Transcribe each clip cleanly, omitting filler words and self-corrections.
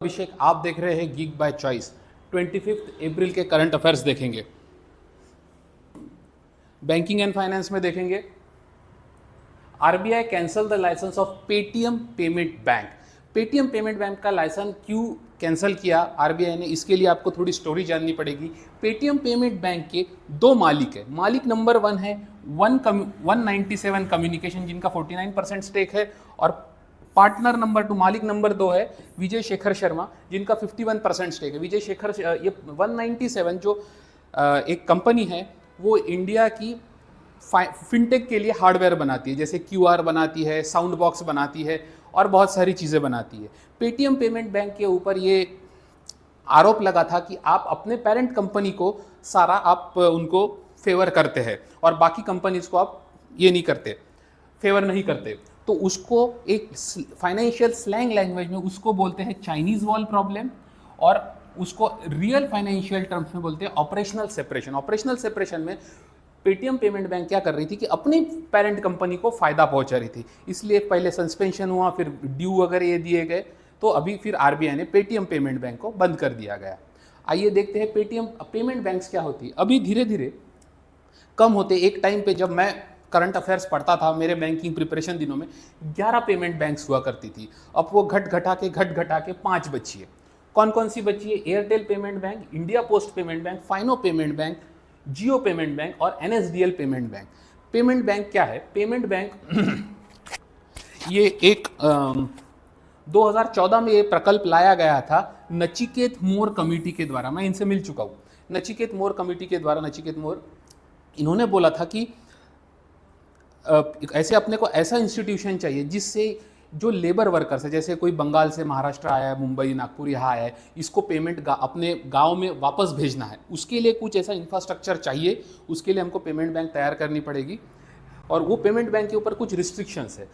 अभिषेक, आप देख रहे हैं गीक बाय चॉइस। 25 अप्रैल के करंट अफेयर्स देखेंगे, बैंकिंग एंड फाइनेंस में देखेंगे। RBI cancel the licence of Paytm payment bank. Paytm payment bank का लाइसेंस क्यों कैंसिल किया आरबीआई ने, इसके लिए आपको थोड़ी स्टोरी जाननी पड़ेगी। पेटीएम पेमेंट बैंक के दो मालिक है। मालिक नंबर 1 है 197 कम्युनिकेशन, जिनका 49% स्टेक है, और पार्टनर नंबर 2, मालिक नंबर 2 है विजय शेखर शर्मा, जिनका 51% स्टेक है। विजय शेखर, ये 197 जो एक कंपनी है, वो इंडिया की फिनटेक के लिए हार्डवेयर बनाती है, जैसे क्यूआर बनाती है, साउंड बॉक्स बनाती है और बहुत सारी चीज़ें बनाती है। पेटीएम पेमेंट बैंक के ऊपर ये आरोप लगा था कि आप अपने पेरेंट कंपनी को सारा आप उनको फेवर करते हैं और बाकी कंपनीज को आप ये नहीं करते, फेवर नहीं करते। तो उसको एक फाइनेंशियल स्लैंग लैंग्वेज में उसको बोलते हैं चाइनीज वॉल प्रॉब्लम, और उसको रियल फाइनेंशियल टर्म्स में बोलते हैं ऑपरेशनल सेपरेशन। ऑपरेशनल सेपरेशन में पेटीएम पेमेंट बैंक क्या कर रही थी कि अपनी पेरेंट कंपनी को फायदा पहुंचा रही थी, इसलिए पहले सस्पेंशन हुआ, फिर ड्यू वगैरह ये दिए गए, तो अभी फिर आरबीआई ने पेटीएम पेमेंट बैंक को बंद कर दिया गया। आइए देखते हैं पेटीएम पेमेंट बैंक्स क्या होती है। अभी धीरे धीरे कम होते। एक टाइम पे जब मैं करंट अफेयर्स पढ़ता था, मेरे बैंकिंग प्रिपरेशन दिनों में 11 पेमेंट बैंक्स हुआ करती थी। अब वो घट घटा के 5 बची है। कौन कौन सी बची है? Airtel payment bank, India post payment bank, फाइनो पेमेंट बैंक, जियो पेमेंट बैंक और NSDL payment bank. Payment bank क्या है? पेमेंट बैंक ये एक 2014 में ये प्रकल्प लाया गया था नचिकेत मोर कमेटी के द्वारा। मैं इनसे मिल चुका हूँ। नचिकेत मोर कमेटी के द्वारा, नचिकेत मोर, इन्होंने बोला था कि ऐसे अपने को ऐसा इंस्टीट्यूशन चाहिए जिससे जो लेबर वर्कर्स है, जैसे कोई बंगाल से महाराष्ट्र आया है, मुंबई नागपुर यहाँ आया है, इसको पेमेंट अपने गांव में वापस भेजना है, उसके लिए कुछ ऐसा इंफ्रास्ट्रक्चर चाहिए। उसके लिए हमको पेमेंट बैंक तैयार करनी पड़ेगी, और वो पेमेंट बैंक के ऊपर कुछ रिस्ट्रिक्शंस है।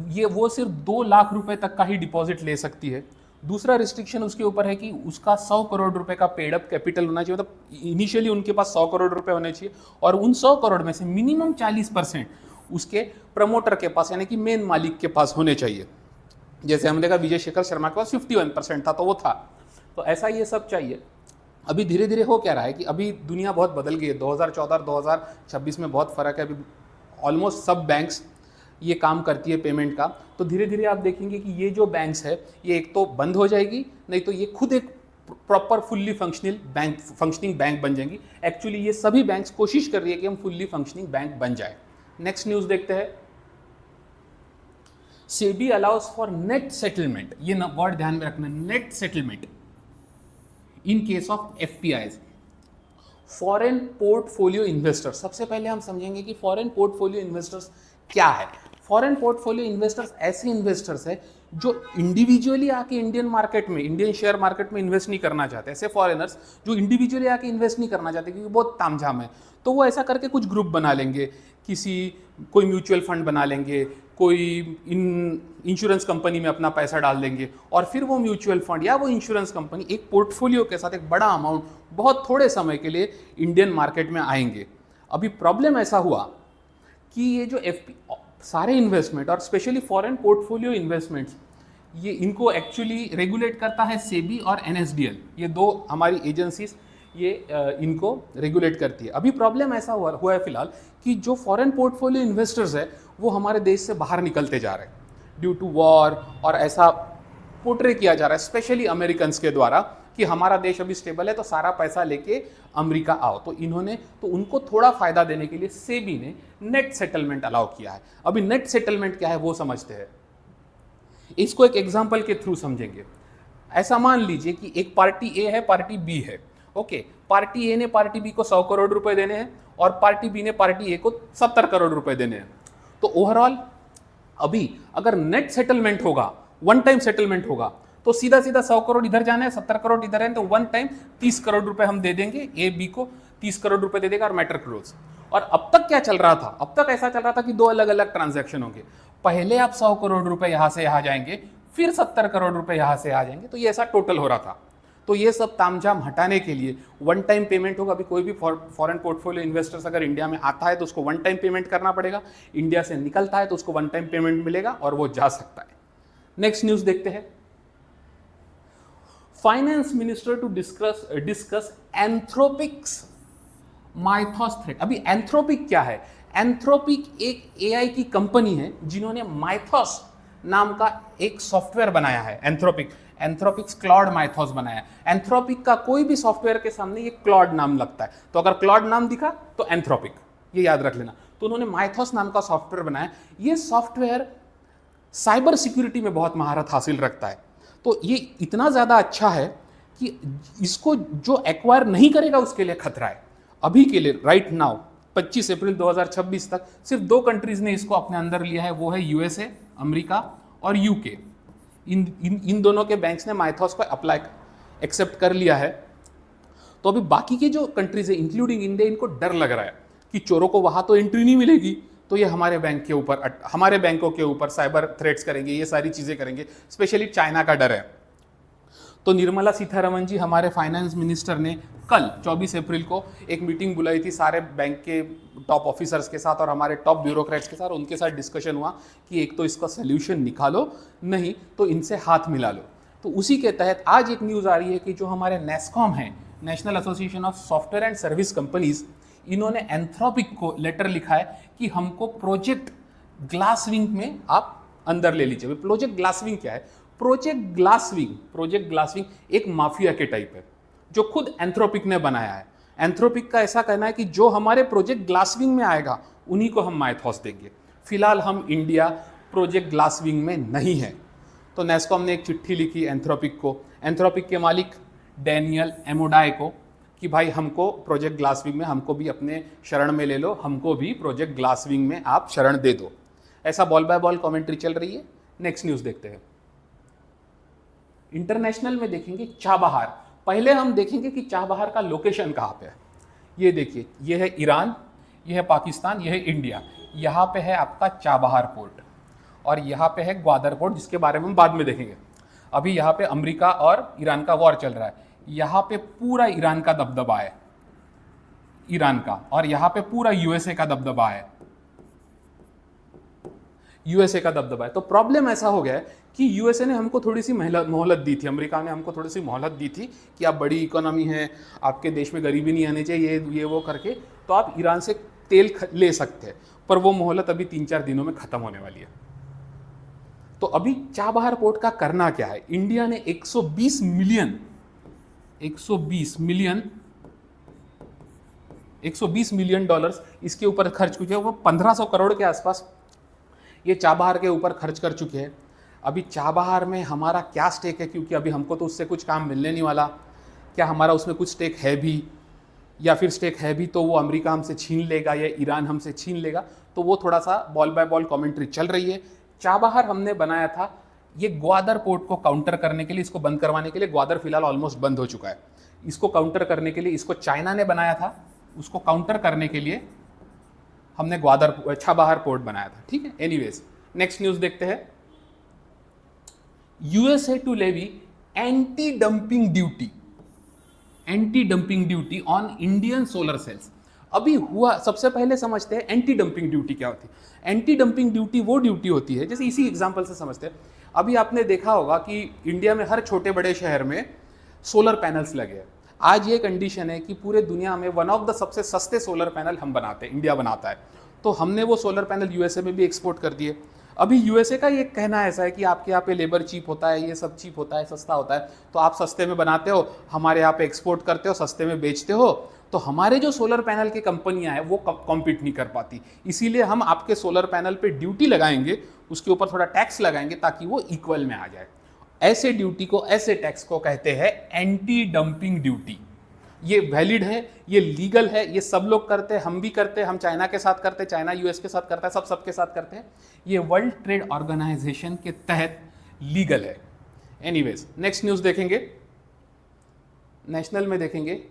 ये वो सिर्फ 2 लाख रुपए तक का ही डिपॉजिट ले सकती है। दूसरा रिस्ट्रिक्शन उसके ऊपर है कि उसका 100 करोड़ रुपए का पेड अप कैपिटल होना चाहिए, मतलब इनिशियली उनके पास 100 करोड़ रुपए होने चाहिए, और उन 100 करोड़ में से मिनिमम 40% उसके प्रमोटर के पास, यानी कि मेन मालिक के पास होने चाहिए। जैसे हमने कहा विजय शेखर शर्मा के पास 51% था, तो वो था। तो ऐसा ये सब चाहिए। अभी धीरे धीरे हो क्या रहा है कि अभी दुनिया बहुत बदल गई है। 2014 और 2026 में बहुत फर्क है। अभी ऑलमोस्ट सब बैंक्स ये काम करती है पेमेंट का। तो धीरे धीरे आप देखेंगे कि ये जो बैंक्स है, ये एक तो बंद हो जाएगी, नहीं तो ये खुद एक प्रॉपर फुल्ली फंक्शनिंग बैंक बन जाएंगी। एक्चुअली ये सभी बैंक्स कोशिश कर रही है कि हम फुल्ली फंक्शनिंग बैंक बन जाए। नेक्स्ट न्यूज देखते हैं। SEBI allows for net settlement, ये वर्ड ध्यान में रखना, net settlement in case of FPIs, foreign portfolio investors. सबसे पहले हम समझेंगे कि फॉरेन पोर्टफोलियो इन्वेस्टर्स क्या है। फॉरेन पोर्टफोलियो इन्वेस्टर्स ऐसे इन्वेस्टर्स है जो इंडिविजुअली आके इंडियन मार्केट में, इंडियन शेयर मार्केट में इन्वेस्ट नहीं करना चाहते। ऐसे फॉरेनर्स जो इंडिविजुअली आके इन्वेस्ट नहीं करना चाहते क्योंकि बहुत तामझाम है, तो वो ऐसा करके कुछ ग्रुप बना लेंगे, कोई म्यूचुअल फंड बना लेंगे, कोई इंश्योरेंस कंपनी में अपना पैसा डाल देंगे, और फिर वो म्यूचुअल फंड या वो इंश्योरेंस कंपनी एक पोर्टफोलियो के साथ एक बड़ा अमाउंट बहुत थोड़े समय के लिए इंडियन मार्केट में आएंगे। अभी प्रॉब्लम ऐसा हुआ कि ये जो सारे इन्वेस्टमेंट और स्पेशली फॉरेन पोर्टफोलियो इन्वेस्टमेंट्स, ये इनको एक्चुअली रेगुलेट करता है सेबी और एनएसडीएल। ये 2 हमारी एजेंसीज ये इनको रेगुलेट करती है। अभी प्रॉब्लम ऐसा हुआ है फिलहाल कि जो फॉरेन पोर्टफोलियो इन्वेस्टर्स है वो हमारे देश से बाहर निकलते जा रहे हैं ड्यू टू वॉर, और ऐसा पोर्ट्रे किया जा रहा है स्पेशली अमेरिकन के द्वारा कि हमारा देश अभी स्टेबल है तो सारा पैसा लेके अमेरिका आओ। तो उनको थोड़ा फायदा देने के लिए सेबी ने नेट सेटलमेंट अलाउ किया है। अभी नेट सेटलमेंट क्या है वो समझते हैं। इसको एक एग्जांपल के थ्रू समझेंगे। ऐसा मान लीजिए कि एक पार्टी ए है, पार्टी बी है। ओके, पार्टी ए ने पार्टी बी को 100 करोड़ रुपए देने हैं और पार्टी बी ने पार्टी ए को 70 करोड़ रुपए देने हैं। तो ओवरऑल अभी अगर नेट सेटलमेंट होगा, वन टाइम सेटलमेंट होगा, तो सीधा सीधा 100 करोड़ इधर जाना है, 70 करोड़ इधर है, तो वन टाइम 30 करोड़ रुपए हम दे देंगे, ए बी को 30 करोड़ रुपए दे देगा और मैटर क्लोज। और अब तक क्या चल रहा था? अब तक ऐसा चल रहा था कि 2 अलग अलग ट्रांजैक्शन होंगे। पहले आप 100 करोड़ रुपए यहां से यहां जाएंगे, फिर 70 करोड़ रुपए यहां से आ जाएंगे, तो ये ऐसा टोटल हो रहा था। तो ये सब तामझाम हटाने के लिए वन टाइम पेमेंट होगा। अभी कोई भी फॉरेन पोर्टफोलियो इन्वेस्टर्स अगर इंडिया में आता है तो उसको वन टाइम पेमेंट करना पड़ेगा, इंडिया से निकलता है तो उसको वन टाइम पेमेंट मिलेगा और वो जा सकता है। नेक्स्ट न्यूज देखते हैं। Finance minister to discuss Anthropic's Mythos threat. अभी एंथ्रोपिक क्या है? एंथ्रोपिक एक एआई की कंपनी है जिन्होंने माइथॉस नाम का एक सॉफ्टवेयर बनाया है। एंथ्रोपिक्स क्लॉड माइथॉस बनाया है। एंथ्रोपिक का कोई भी सॉफ्टवेयर के सामने ये क्लॉड नाम लगता है, तो अगर क्लॉड नाम दिखा तो एंथ्रोपिक, ये याद रख लेना। तो उन्होंने माइथॉस नाम का सॉफ्टवेयर बनाया। ये सॉफ्टवेयर साइबर सिक्योरिटी में बहुत महारत हासिल रखता है। तो ये इतना ज़्यादा अच्छा है कि इसको जो एक्वायर नहीं करेगा उसके लिए खतरा है। अभी के लिए राइट नाउ 25 अप्रैल 2026 तक सिर्फ 2 कंट्रीज ने इसको अपने अंदर लिया है, वो है यूएसए, अमेरिका और यूके। इन दोनों के बैंक्स ने माइथॉस को एक्सेप्ट कर लिया है। तो अभी बाकी के जो कंट्रीज है इंक्लूडिंग इंडिया, इनको डर लग रहा है कि चोरों को वहां तो एंट्री नहीं मिलेगी, तो ये हमारे बैंकों के ऊपर साइबर थ्रेट्स करेंगे, ये सारी चीजें करेंगे। स्पेशली चाइना का डर है। तो निर्मला सीतारमण जी, हमारे फाइनेंस मिनिस्टर ने कल 24 अप्रैल को एक मीटिंग बुलाई थी सारे बैंक के टॉप ऑफिसर्स के साथ और हमारे टॉप ब्यूरोक्रेट्स के साथ। उनके साथ डिस्कशन हुआ कि एक तो इसका सोल्यूशन निकालो, नहीं तो इनसे हाथ मिला लो। तो उसी के तहत आज एक न्यूज़ आ रही है कि जो हमारे नेस्कॉम है, national association of software and service companies, इन्होंने एंथ्रोपिक को लेटर लिखा है कि हमको प्रोजेक्ट ग्लासविंग में आप अंदर ले लीजिए। प्रोजेक्ट ग्लासविंग क्या है? प्रोजेक्ट ग्लासविंग एक माफिया के टाइप है जो खुद एंथ्रोपिक ने बनाया है। एंथ्रोपिक का ऐसा कहना है कि जो हमारे प्रोजेक्ट ग्लासविंग में आएगा उन्हीं को हम माइथॉस देंगे। फिलहाल हम इंडिया प्रोजेक्ट ग्लासविंग में नहीं है। तो नेस्कॉम ने एक चिट्ठी लिखी एंथ्रोपिक को, एंथ्रोपिक के मालिक डैनियल एमोडाई को, कि भाई हमको प्रोजेक्ट ग्लासविंग में हमको भी अपने शरण में ले लो, हमको भी प्रोजेक्ट ग्लासविंग में आप शरण दे दो। ऐसा बॉल बाय बॉल कमेंट्री चल रही है। नेक्स्ट न्यूज़ देखते हैं। इंटरनेशनल में देखेंगे चाबहार। पहले हम देखेंगे कि चाबहार का लोकेशन कहाँ पे है। ये देखिए, ये है ईरान, ये है पाकिस्तान, ये है इंडिया। यहाँ पे है आपका चाबहार पोर्ट और यहाँ पे है ग्वादर पोर्ट, जिसके बारे में हम बाद में देखेंगे। अभी यहाँ पे अमेरिका और ईरान का वॉर चल रहा है। यहाँ पे पूरा ईरान का दबदबा है, ईरान का, और यहाँ पे पूरा यूएसए का दबदबा है, यूएसए का दबदबा है। तो प्रॉब्लम ऐसा हो गया है कि यूएसए ने हमको थोड़ी सी मोहलत दी थी, अमेरिका ने हमको थोड़ी सी मोहलत दी थी कि आप बड़ी इकोनॉमी है, आपके देश में गरीबी नहीं आनी चाहिए, ये वो करके तो आप ईरान से तेल ले सकते हैं। पर वो मोहलत अभी 3-4 दिनों में खत्म होने वाली है। तो अभी चाबहार पोर्ट का करना क्या है? इंडिया ने 120 मिलियन डॉलर्स इसके ऊपर खर्च किए। वो 1500 करोड़ के आसपास ये चाबहार के ऊपर खर्च कर चुके हैं। अभी चाबहार में हमारा क्या स्टेक है? क्योंकि अभी हमको तो उससे कुछ काम मिलने नहीं वाला। क्या हमारा उसमें कुछ स्टेक है भी, या फिर स्टेक है भी तो वो अमेरिका हमसे छीन लेगा या ईरान हमसे छीन लेगा? तो वो थोड़ा सा बॉल बाय बॉल कमेंट्री चल रही है। चाबहार हमने बनाया था ये ग्वादर पोर्ट को काउंटर करने के लिए, इसको बंद करवाने के लिए। ग्वादर फिलहाल ऑलमोस्ट बंद हो चुका है। इसको काउंटर करने के लिए, इसको चाइना ने बनाया था, उसको काउंटर करने के लिए हमने चाबहार पोर्ट बनाया था। ठीक है, एनीवेज नेक्स्ट न्यूज़ देखते हैं। USA to levy anti dumping duty on Indian solar cells. अभी हुआ, सबसे पहले समझते हैं एंटी डंपिंग ड्यूटी क्या होती है। एंटी डंपिंग ड्यूटी वो ड्यूटी होती है, जैसे इसी एग्जांपल से समझते हैं। अभी आपने देखा होगा कि इंडिया में हर छोटे बड़े शहर में सोलर पैनल्स लगे हैं। आज ये कंडीशन है कि पूरे दुनिया में वन ऑफ द सबसे सस्ते सोलर पैनल हम बनाते हैं, इंडिया बनाता है। तो हमने वो सोलर पैनल यूएसए में भी एक्सपोर्ट कर दिए। अभी यूएसए का ये कहना ऐसा है कि आपके यहाँ पे लेबर चीप होता है, ये सब चीप होता है, सस्ता होता है, तो आप सस्ते में बनाते हो, हमारे यहाँ पे एक्सपोर्ट करते हो, सस्ते में बेचते हो, तो हमारे जो सोलर पैनल की कंपनियां हैं वो कॉम्पीट नहीं कर पाती। इसीलिए हम आपके सोलर पैनल पे ड्यूटी लगाएंगे, उसके ऊपर थोड़ा टैक्स लगाएंगे ताकि वो इक्वल में आ जाए। ऐसे ड्यूटी को, ऐसे टैक्स को कहते हैं एंटी डंपिंग ड्यूटी। ये वैलिड है, ये लीगल है, ये सब लोग करते हैं, हम भी करते हैं, हम चाइना के साथ करते हैं, चाइना यूएस के साथ करता है, सबके साथ करते हैं। ये वर्ल्ड ट्रेड ऑर्गेनाइजेशन के तहत लीगल है। एनीवेज नेक्स्ट न्यूज़ देखेंगे। नेशनल में देखेंगे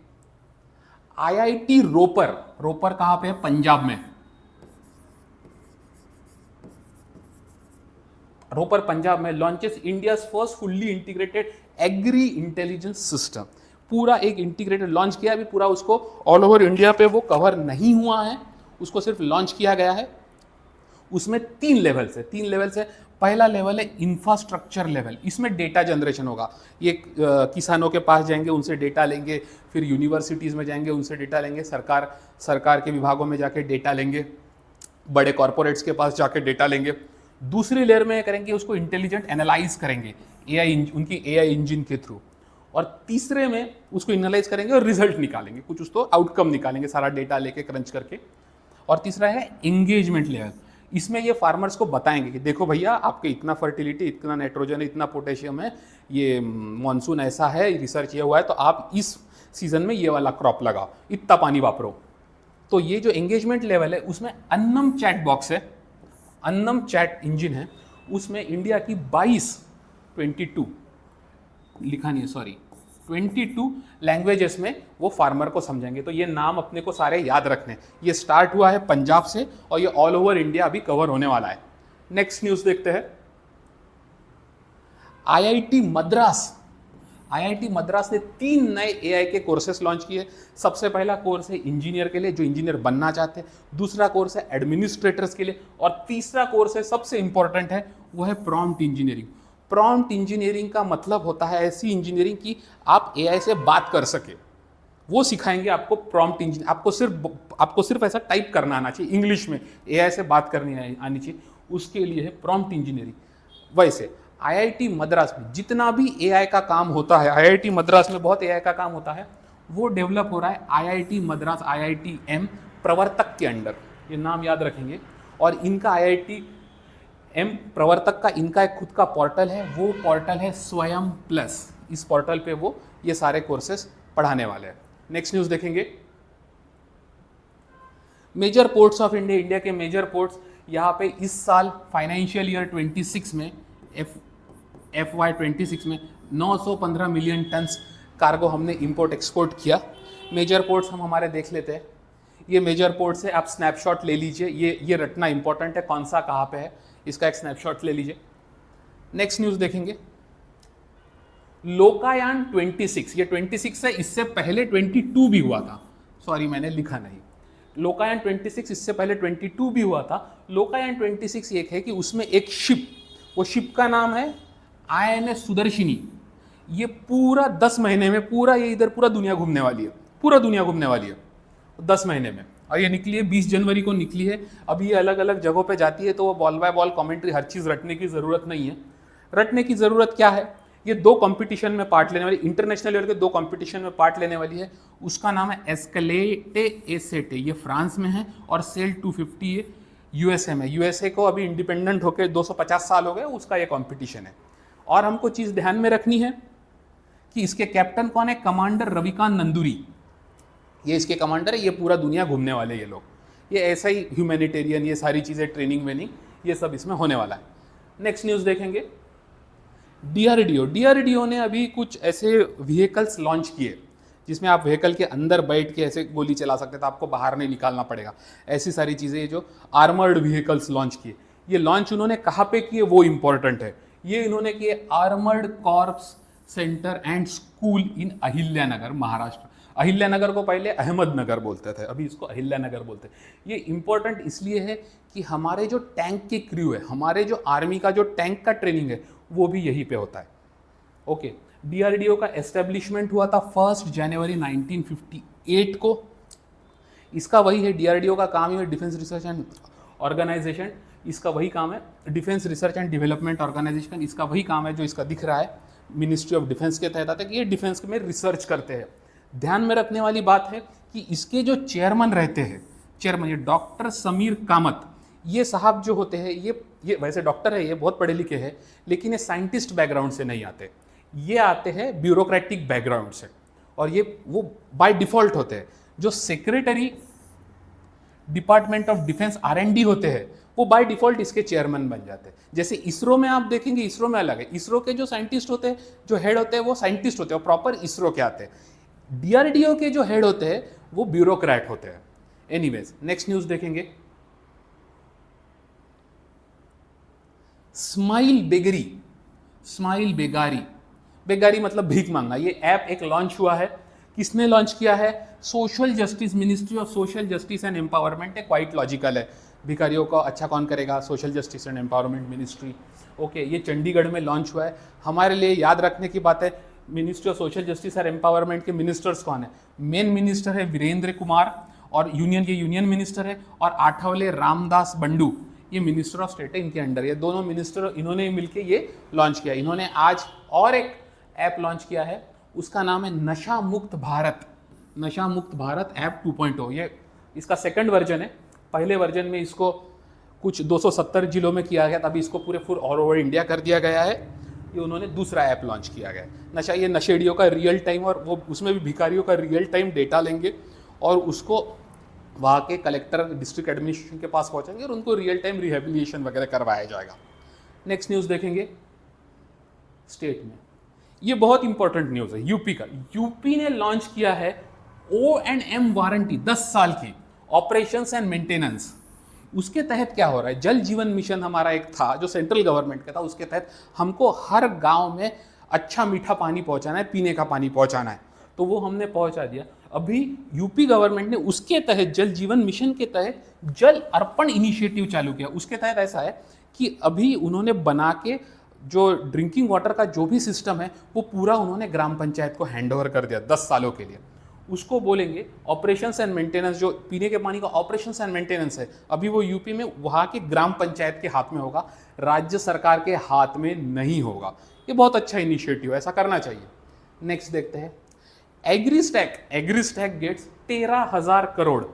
आईआईटी रोपर कहां पे है? पंजाब में। रोपर पंजाब में launches India's first fully integrated agri intelligence system. पूरा एक इंटीग्रेटेड लॉन्च किया। अभी पूरा उसको ऑल ओवर इंडिया पे वो कवर नहीं हुआ है, उसको सिर्फ लॉन्च किया गया है। उसमें 3 लेवल्स है। पहला लेवल है इंफ्रास्ट्रक्चर लेवल, इसमें डेटा जनरेशन होगा। ये किसानों के पास जाएंगे, उनसे डेटा लेंगे, फिर यूनिवर्सिटीज़ में जाएंगे, उनसे डेटा लेंगे, सरकार के विभागों में जाके डेटा लेंगे, बड़े कॉरपोरेट्स के पास जाके डेटा लेंगे। दूसरी लेयर में करेंगे उसको इंटेलिजेंट एनालाइज करेंगे उनकी एआई इंजन के थ्रू। और तीसरे में उसको एनालाइज करेंगे और रिजल्ट निकालेंगे, कुछ उसको आउटकम निकालेंगे सारा डेटा लेके क्रंच करके। और तीसरा है एंगेजमेंट लेयर, इसमें ये फार्मर्स को बताएंगे कि देखो भैया आपके इतना फर्टिलिटी, इतना नाइट्रोजन, इतना पोटेशियम है, ये मॉनसून ऐसा है, रिसर्च ये हुआ है, तो आप इस सीजन में ये वाला क्रॉप लगाओ, इतना पानी वापरो। तो ये जो एंगेजमेंट लेवल है उसमें अन्नम चैट बॉक्स है, अन्नम चैट इंजन है, उसमें इंडिया की 22 लिखा नहीं है सॉरी 22 लैंग्वेजेस में वो फार्मर को समझेंगे। तो ये नाम अपने को सारे याद रखने। ये स्टार्ट हुआ है पंजाब से और ये ऑल ओवर इंडिया अभी कवर होने वाला है। नेक्स्ट न्यूज़ देखते हैं। आईआईटी मद्रास ने 3 नए एआई के कोर्सेस लॉन्च किए। सबसे पहला कोर्स है इंजीनियर के लिए, जो इंजीनियर बनना चाहते हैं, दूसरा कोर्स है एडमिनिस्ट्रेटर्स के लिए, और तीसरा कोर्स है सबसे इंपॉर्टेंट है, वो है प्रॉम्प्ट इंजीनियरिंग। प्रॉम्प्ट इंजीनियरिंग का मतलब होता है ऐसी इंजीनियरिंग की आप एआई से बात कर सके, वो सिखाएंगे आपको प्रॉम्प्ट इंजीनियर। आपको सिर्फ ऐसा टाइप करना आना चाहिए, इंग्लिश में एआई से बात करनी आनी चाहिए, उसके लिए है प्रॉम्प्ट इंजीनियरिंग। वैसे आईआईटी मद्रास में जितना भी एआई का काम होता है, आईआईटी मद्रास में बहुत एआई का काम होता है, वो डेवलप हो रहा है आईआईटी मद्रास IITM प्रवर्तक के अंडर। ये नाम याद रखेंगे। और इनका IITM प्रवर्तक का इनका एक खुद का पोर्टल है, वो पोर्टल है स्वयं प्लस। इस पोर्टल पे वो ये सारे कोर्सेस पढ़ाने वाले हैं। नेक्स्ट न्यूज़ देखेंगे। Major ports of India, India के मेजर पोर्ट्स, यहाँ पे इस साल फाइनेंशियल ईयर 26 में FY 26 में 915 मिलियन टन्स कार्गो हमने इंपोर्ट एक्सपोर्ट किया। मेजर पोर्ट्स हम हमारे देख लेते हैं। ये मेजर पोर्ट्स है, आप स्नैपशॉट ले लीजिए, ये रटना इंपॉर्टेंट है, कौन सा कहाँ पे है, इसका एक स्नैपशॉट ले लीजिए। नेक्स्ट न्यूज़ देखेंगे। लोकायान 26, ये 26 है, इससे पहले 22 भी हुआ था, सॉरी मैंने लिखा नहीं। लोकायान 26 इससे पहले 22 भी हुआ था। लोकायान 26 एक है कि उसमें एक शिप, वो शिप का नाम है INS सुदर्शिनी। ये पूरा 10 महीने में ये इधर पूरा दुनिया घूमने वाली है, पूरा दुनिया घूमने वाली है 10 महीने में। और ये निकली है 20 जनवरी को निकली है। अब ये अलग अलग जगहों पे जाती है, तो वो बॉल बाय बॉल कमेंट्री हर चीज़ रटने की ज़रूरत नहीं है। रटने की ज़रूरत क्या है, ये 2 कंपटीशन में पार्ट लेने वाली, इंटरनेशनल लेवल के 2 कंपटीशन में पार्ट लेने वाली है। उसका नाम है एस्केलेटे एसेटे, ये फ्रांस में है, और सेल 250 ये USA में। USA को अभी इंडिपेंडेंट होकर 250 साल हो गए, उसका ये कंपटीशन है। और हमको चीज़ ध्यान में रखनी है कि इसके कैप्टन कौन है, कमांडर रविकांत नंदूरी, ये इसके कमांडर है। ये पूरा दुनिया घूमने वाले ये लोग, ये ऐसा ही ह्यूमैनिटेरियन, ये सारी चीज़ें ट्रेनिंग वेनिंग ये सब इसमें होने वाला है। नेक्स्ट न्यूज़ देखेंगे। DRDO ने अभी कुछ ऐसे व्हीकल्स लॉन्च किए जिसमें आप व्हीकल के अंदर बैठ के ऐसे गोली चला सकते थे, आपको बाहर नहीं निकालना पड़ेगा। ऐसी सारी चीज़ें जो आर्मर्ड व्हीकल्स लॉन्च किए, ये लॉन्च उन्होंने कहाँ पे किए वो इंपॉर्टेंट है। ये इन्होंने किए armoured corps centre and school इन अहिल्यानगर, महाराष्ट्र। अहिल्यानगर को पहले अहमदनगर बोलते थे, अभी इसको अहिल्यानगर बोलते हैं। ये इंपॉर्टेंट इसलिए है कि हमारे जो टैंक के क्रू है, हमारे जो आर्मी का जो टैंक का ट्रेनिंग है, वो भी यहीं पे होता है। ओके, DRDO का एस्टेब्लिशमेंट हुआ था 1 जनवरी 1958 को। इसका वही है, DRDO का काम ही है डिफेंस रिसर्च एंड ऑर्गेनाइजेशन, इसका वही काम है, defence research and development organisation, इसका वही काम है जो इसका दिख रहा है, मिनिस्ट्री ऑफ डिफेंस के तहत आता है कि ये डिफेंस में रिसर्च करते हैं। ध्यान में रखने वाली बात है कि इसके जो चेयरमैन रहते हैं, चेयरमैन ये डॉक्टर समीर कामत, ये साहब जो होते हैं, ये वैसे डॉक्टर है, ये बहुत पढ़े लिखे हैं, लेकिन ये साइंटिस्ट बैकग्राउंड से नहीं आते, ये आते हैं ब्यूरोक्रेटिक बैकग्राउंड से, और ये वो बाय डिफॉल्ट होते हैं। जो secretary department of defence R&D होते हैं, वो बाय डिफॉल्ट इसके चेयरमैन बन जाते हैं। जैसे इसरो में आप देखेंगे, इसरो में अलग है, इसरो के जो साइंटिस्ट होते हैं, जो हेड होते हैं, वो साइंटिस्ट होते हैं, प्रॉपर इसरो के आते हैं। DRDO के जो हेड होते हैं वो ब्यूरोक्रेट होते हैं। एनीवेज, नेक्स्ट न्यूज़ देखेंगे। स्माइल बेगारी मतलब भीख मांगना। ये ऐप एक लॉन्च हुआ है, किसने लॉन्च किया है, social justice, ministry of social justice and empowerment है, क्वाइट लॉजिकल है। भिखारियों को अच्छा कौन करेगा? Social justice and empowerment ministry. Okay, ये चंडीगढ़ में लॉन्च हुआ है। हमारे लिए याद रखने की बात है, मिनिस्ट्री ऑफ सोशल जस्टिस और एम्पावरमेंट के मिनिस्टर्स कौन है? मेन मिनिस्टर है वीरेंद्र कुमार, और यूनियन मिनिस्टर है, और आठवले रामदास बंडू ये मिनिस्टर ऑफ स्टेट है इनके अंडर। ये दोनों मिनिस्टर इन्होंने मिलके ये लॉन्च किया। इन्होंने आज और एक ऐप लॉन्च किया है, उसका नाम है नशा मुक्त भारत। नशा मुक्त भारत ऐप 2.0। ये इसका सेकंड वर्जन है। पहले वर्जन में इसको कुछ 270 जिलों में किया गया था, अभी इसको पूरे फुल ऑल ओवर इंडिया कर दिया गया है। ये उन्होंने दूसरा ऐप लॉन्च किया गया है। ये नशेड़ियों का रियल टाइम, और वो उसमें भी भिखारियों का रियल टाइम डेटा लेंगे और उसको वहाँ के कलेक्टर डिस्ट्रिक्ट एडमिनिस्ट्रेशन के पास पहुँचेंगे और उनको रियल टाइम रिहेबिलिटेशन वगैरह करवाया जाएगा। नेक्स्ट न्यूज़ देखेंगे स्टेट में, ये बहुत इंपॉर्टेंट न्यूज़ है यूपी का। यूपी ने लॉन्च किया है O&M वारंटी 10 साल की, ऑपरेशंस एंड मेंटेनेंस। उसके तहत क्या हो रहा है, जल जीवन मिशन हमारा एक था जो सेंट्रल गवर्नमेंट का था, उसके तहत हमको हर गांव में अच्छा मीठा पानी पहुंचाना है, पीने का पानी पहुंचाना है, तो वो हमने पहुंचा दिया। अभी यूपी गवर्नमेंट ने उसके तहत जल जीवन मिशन के तहत जल अर्पण इनिशिएटिव चालू किया। उसके तहत ऐसा है कि अभी उन्होंने बना के जो ड्रिंकिंग वाटर का जो भी सिस्टम है वो पूरा उन्होंने ग्राम पंचायत को हैंडओवर कर दिया 10 सालों के लिए। उसको बोलेंगे ऑपरेशंस एंड मेंटेनेंस। जो पीने के पानी का ऑपरेशंस एंड मेंटेनेंस है अभी वो यूपी में वहाँ के ग्राम पंचायत के हाथ में होगा, राज्य सरकार के हाथ में नहीं होगा। ये बहुत अच्छा इनिशिएटिव है, ऐसा करना चाहिए। नेक्स्ट देखते हैं एग्रीस्टैक गेट्स 13,000 करोड़।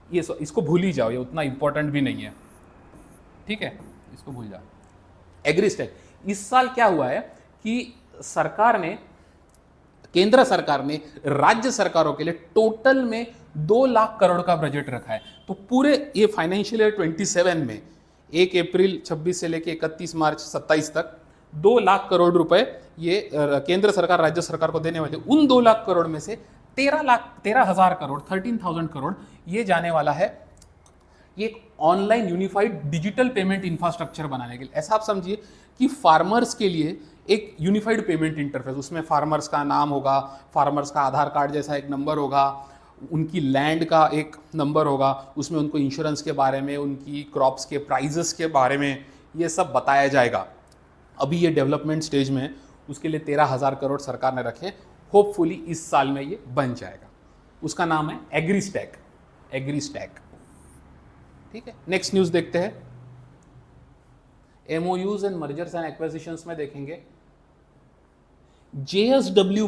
ये इसको भूल ही जाओ, ये उतना इंपॉर्टेंट भी नहीं है, ठीक है, इसको भूल जाओ। एग्रीस्टैक इस साल क्या हुआ है कि केंद्र सरकार ने राज्य सरकारों के लिए टोटल में 2 लाख करोड़ का बजट रखा है। तो पूरे ये फाइनेंशियल ईयर 27 में 1 अप्रैल 26 से लेकर 31 मार्च 27 तक 2 लाख करोड़ रुपए ये केंद्र सरकार राज्य सरकार को देने वाले। उन 2 लाख करोड़ में से 13,000 करोड़ 13,000 करोड़ ये जाने वाला है ये online unified digital payment infrastructure बनाने के लिए। ऐसा आप समझिए कि फार्मर्स के लिए एक यूनिफाइड पेमेंट इंटरफेस, उसमें फार्मर्स का नाम होगा, फार्मर्स का आधार कार्ड जैसा एक नंबर होगा, उनकी लैंड का एक नंबर होगा, उसमें उनको इंश्योरेंस के बारे में, उनकी क्रॉप्स के प्राइजेस के बारे में ये सब बताया जाएगा। अभी ये डेवलपमेंट स्टेज में है, उसके लिए 13,000 करोड़ सरकार ने रखे। होपफुली इस साल में ये बन जाएगा। उसका नाम है एग्रीस्टैक। ठीक है, नेक्स्ट न्यूज़ देखते हैं। MOUs and mergers and acquisitions में देखेंगे JSW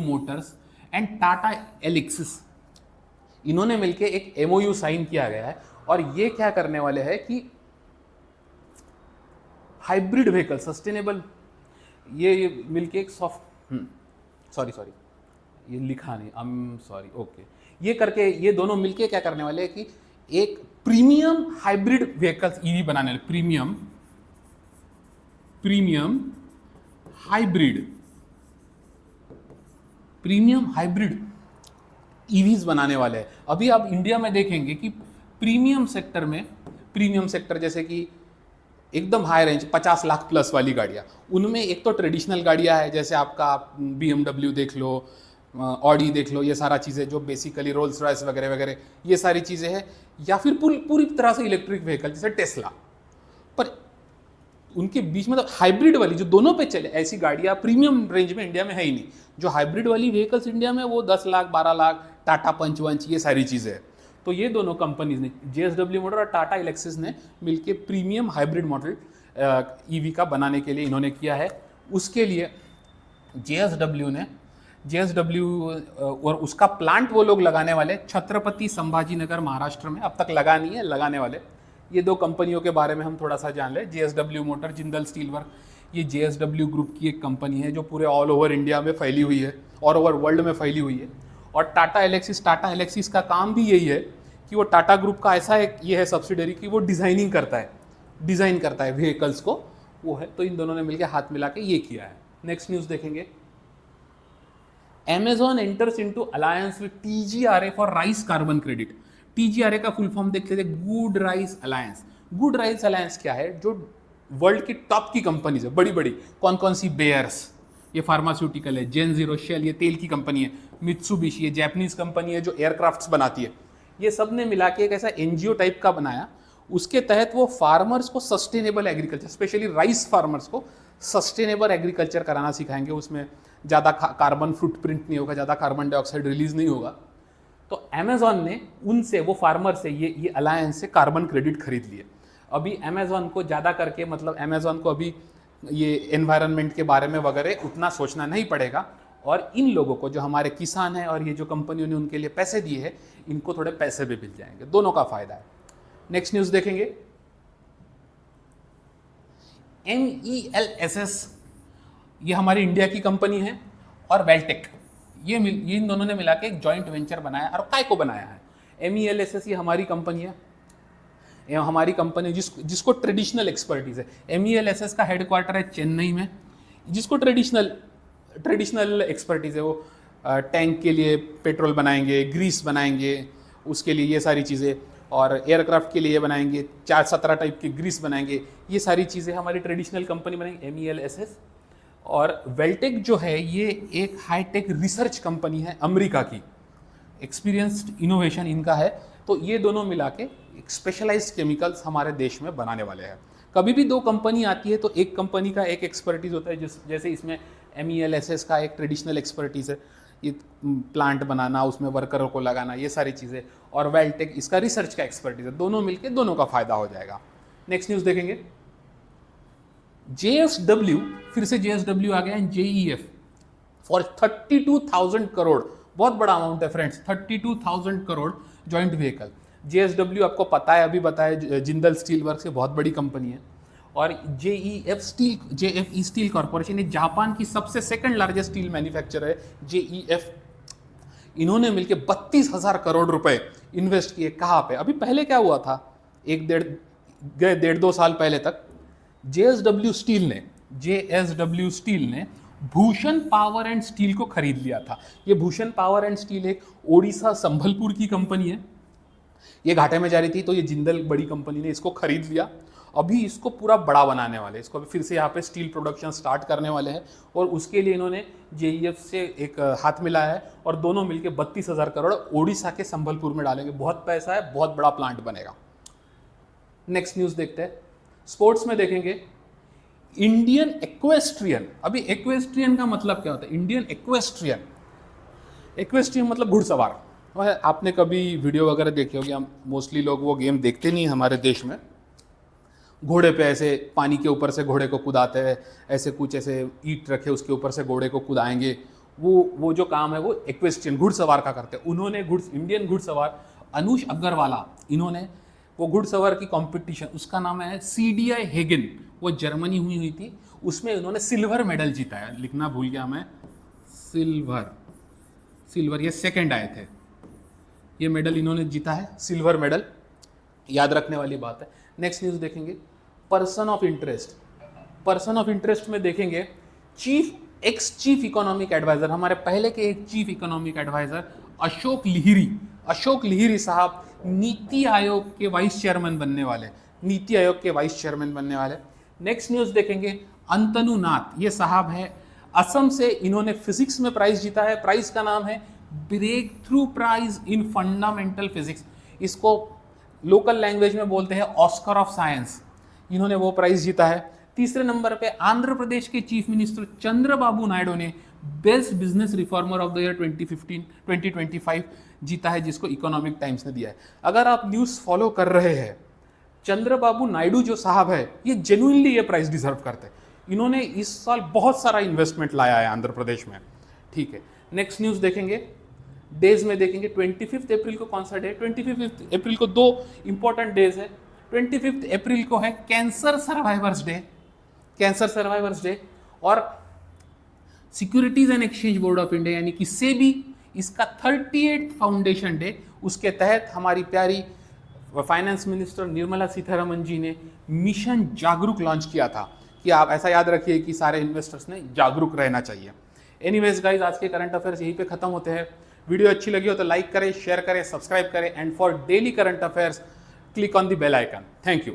Motors and Tata Alexis इन्होंने मिलकर एक MOU साइन किया गया है, और ये क्या करने वाले हैं कि हाइब्रिड व्हीकल सस्टेनेबल, ये मिलके एक सॉरी ये लिखा नहीं, ओके, ये करके ये दोनों मिलके क्या करने वाले हैं कि एक प्रीमियम हाइब्रिड व्हीकल्स EV बनाने वाले, प्रीमियम हाइब्रिड EVs बनाने वाले हैं। अभी आप इंडिया में देखेंगे कि प्रीमियम सेक्टर जैसे कि एकदम हाई रेंज 50 लाख प्लस वाली गाड़ियाँ, उनमें एक तो ट्रेडिशनल गाड़ियाँ है, जैसे आपका BMW देख लो, ऑडी देख लो, ये सारा चीज़ें जो बेसिकली रोल्स रॉयस वगैरह ये सारी चीज़ें हैं, या फिर पूरी तरह से इलेक्ट्रिक व्हीकल जैसे टेस्ला। पर उनके बीच में तो हाइब्रिड वाली जो दोनों पे चले ऐसी गाड़ियाँ प्रीमियम रेंज में इंडिया में है ही नहीं। जो हाइब्रिड वाली व्हीकल्स इंडिया में वो 10 लाख 12 लाख, टाटा पंच ये सारी चीज़ें हैं। तो ये दोनों कंपनीज ने, JSW मोटर और टाटा एलेक्सिस ने मिलके प्रीमियम हाइब्रिड मॉडल EV का बनाने के लिए इन्होंने किया है। उसके लिए JSW और उसका प्लांट वो लोग लगाने वाले छत्रपति संभाजीनगर महाराष्ट्र में, अब तक लगा नहीं है, लगाने वाले। ये 2 कंपनियों के बारे में हम थोड़ा सा जान लें। JSW motor, Jindal steel work, ये JSW ग्रुप की एक कंपनी है जो पूरे ऑल ओवर इंडिया में फैली हुई है, ऑल ओवर वर्ल्ड में फैली हुई है। और टाटा एलेक्सिस का काम भी यही है कि वो टाटा ग्रुप का ऐसा एक ये है सब्सिडरी कि वो डिज़ाइन करता है व्हीकल्स को, वो है। तो इन दोनों ने मिलकर हाथ मिला के ये किया है। नेक्स्ट न्यूज़ देखेंगे। Amazon enters into alliance with TGRA for rice carbon credit. TGRA का फुल फॉर्म देख लेते, good rice alliance. Good rice alliance क्या है, जो वर्ल्ड की टॉप की कंपनीज है, बड़ी कौन सी, बेयर्स ये फार्मास्यूटिकल है, जेन जीरो, शेल ये तेल की कंपनी है, मित्सुबिशी ये जापानीज कंपनी है जो एयरक्राफ्ट्स बनाती है, ये सब ने मिला के एक ऐसा एनजीओ टाइप का बनाया, उसके तहत वो फार्मर्स को sustainable agriculture, specially rice farmers को सस्टेनेबल एग्रीकल्चर कराना सिखाएंगे। उसमें ज़्यादा कार्बन फुटप्रिंट नहीं होगा, ज़्यादा कार्बन डाइऑक्साइड रिलीज नहीं होगा। तो अमेजॉन ने उनसे, वो फार्मर से ये अलायंस से कार्बन क्रेडिट खरीद लिए। अभी अमेजॉन को ज़्यादा करके, मतलब अमेजॉन को अभी ये एनवायरनमेंट के बारे में वगैरह उतना सोचना नहीं पड़ेगा, और इन लोगों को, जो हमारे किसान हैं और ये जो कंपनियों ने उनके लिए पैसे दिए हैं, इनको थोड़े पैसे भी मिल जाएंगे। दोनों का फायदा है। नेक्स्ट न्यूज़ देखेंगे, MELSS, ये हमारी इंडिया की कंपनी है, और वेल्टेक, ये इन दोनों ने मिला के एक जॉइंट वेंचर बनाया। और काय को बनाया है? MELSS ये हमारी कंपनी है, ये हमारी कंपनी जिसको ट्रेडिशनल एक्सपर्टीज है। MELSS का हेडक्वार्टर है चेन्नई में, जिसको ट्रेडिशनल एक्सपर्टीज है। वो टैंक के लिए पेट्रोल बनाएंगे, ग्रीस बनाएंगे, उसके लिए ये सारी चीज़ें, और एयरक्राफ्ट के लिए बनाएंगे, 417 टाइप के ग्रीस बनाएंगे। ये सारी चीज़ें हमारी ट्रेडिशनल कंपनी बनाएंगे, MELSS। और वेल्टेक जो है ये एक हाईटेक रिसर्च कंपनी है अमेरिका की, एक्सपीरियंस्ड इनोवेशन इनका है। तो ये दोनों मिला के एक स्पेशलाइज्ड केमिकल्स हमारे देश में बनाने वाले हैं। कभी भी दो कंपनी आती है तो एक कंपनी का एक एक्सपर्टीज़ होता है, जैसे इसमें MELSS का एक ट्रेडिशनल एक्सपर्टीज़ है, ये प्लांट बनाना, उसमें वर्करों को लगाना, ये सारी चीज़ें, और वेल्टेक इसका रिसर्च का एक्सपर्टीज़ है। दोनों मिलके दोनों का फायदा हो जाएगा। नेक्स्ट न्यूज़ देखेंगे, JSW, फिर से JSW आ गया है, JEF फॉर 32,000 करोड़, बहुत बड़ा अमाउंट है friends, 32,000 crore joint vehicle. JSW आपको पता है, अभी बताया, जिंदल स्टील वर्क्स, बहुत बड़ी कंपनी है। और JFE स्टील कॉर्पोरेशन, ये जापान की सबसे सेकंड लार्जेस्ट स्टील मैन्युफैक्चरर है, JEF। इन्होंने मिलकर 32,000 करोड़ रुपए इन्वेस्ट किए। कहाँ पे? अभी पहले क्या हुआ था, डेढ़ दो साल पहले तक JSW स्टील ने भूषण पावर एंड स्टील को खरीद लिया था। ये भूषण पावर एंड स्टील एक ओडिशा संबलपुर की कंपनी है, ये घाटे में जा रही थी, तो ये जिंदल बड़ी कंपनी ने इसको खरीद लिया। अभी इसको पूरा बड़ा बनाने वाले, इसको अभी फिर से यहाँ पे स्टील प्रोडक्शन स्टार्ट करने वाले हैं, और उसके लिए इन्होंने JEF से एक हाथ मिलाया है, और दोनों मिलके 32,000 करोड़ ओडिशा के संबलपुर में डालेंगे। बहुत पैसा है, बहुत बड़ा प्लांट बनेगा। नेक्स्ट न्यूज़ देखते हैं, स्पोर्ट्स में देखेंगे, इंडियन एक्वेस्ट्रियन। अभी एक्वेस्ट्रियन का मतलब क्या होता है? इंडियन एक्वेस्ट्रियन मतलब घुड़सवार। आपने कभी वीडियो वगैरह देखे होगी, हम मोस्टली लोग वो गेम देखते नहीं हमारे देश में। घोड़े पे ऐसे पानी के ऊपर से घोड़े को कुदाते हैं, ऐसे कुछ ऐसे ईंट रखे उसके ऊपर से घोड़े को कुदाएंगे, वो जो काम है वो एक्वेस्ट्रियन घुड़सवार का करते हैं। उन्होंने इंडियन घुड़सवार अनुष अग्रवाला, इन्होंने वो घुड़सवार की कंपटीशन, उसका नाम है CDI हेगन, वो जर्मनी हुई थी, उसमें उन्होंने सिल्वर मेडल जीता है। लिखना भूल गया मैं, सिल्वर, ये सेकंड आए थे, ये मेडल इन्होंने जीता है, सिल्वर मेडल, याद रखने वाली बात है। नेक्स्ट न्यूज़ देखेंगे, पर्सन ऑफ इंटरेस्ट में देखेंगे, एक्स चीफ इकोनॉमिक एडवाइजर, हमारे पहले के एक चीफ इकोनॉमिक एडवाइजर अशोक लिहिरी साहब नीति आयोग के वाइस चेयरमैन बनने वाले, नेक्स्ट न्यूज़ देखेंगे, अंतनु नाथ, ये साहब है असम से, इन्होंने फिजिक्स में प्राइज जीता है। प्राइज का नाम है breakthrough prize in fundamental physics, इसको लोकल लैंग्वेज में बोलते हैं ऑस्कर ऑफ साइंस, इन्होंने वो प्राइज जीता है। तीसरे नंबर पे आंध्र प्रदेश के चीफ मिनिस्टर चंद्रबाबू नायडू ने best business reformer of the year 2025 जीता है, जिसको इकोनॉमिक टाइम्स ने दिया है। अगर आप न्यूज़ फॉलो कर रहे हैं, चंद्रबाबू नायडू जो साहब है, ये जेन्युइनली ये प्राइज डिजर्व करते हैं। इन्होंने इस साल बहुत सारा इन्वेस्टमेंट लाया है आंध्र प्रदेश में, ठीक है। नेक्स्ट न्यूज़ देखेंगे, डेज में देखेंगे, 25 अप्रैल को कौन सा डे? 25 अप्रैल को दो इंपॉर्टेंट डेज है। 25 अप्रैल को है कैंसर सर्वाइवर्स डे, और securities and exchange board of India यानी कि सेबी, इसका 38 फाउंडेशन डे। उसके तहत हमारी प्यारी फाइनेंस मिनिस्टर निर्मला सीतारमन जी ने मिशन जागरूक लॉन्च किया था, कि आप ऐसा याद रखिए कि सारे इन्वेस्टर्स ने जागरूक रहना चाहिए। एनीवेज गाइज, आज के करंट अफेयर्स यहीं पे खत्म होते हैं। वीडियो अच्छी लगी हो तो लाइक करें, शेयर करें, सब्सक्राइब करें, and for daily current affairs click on the bell icon. Thank you.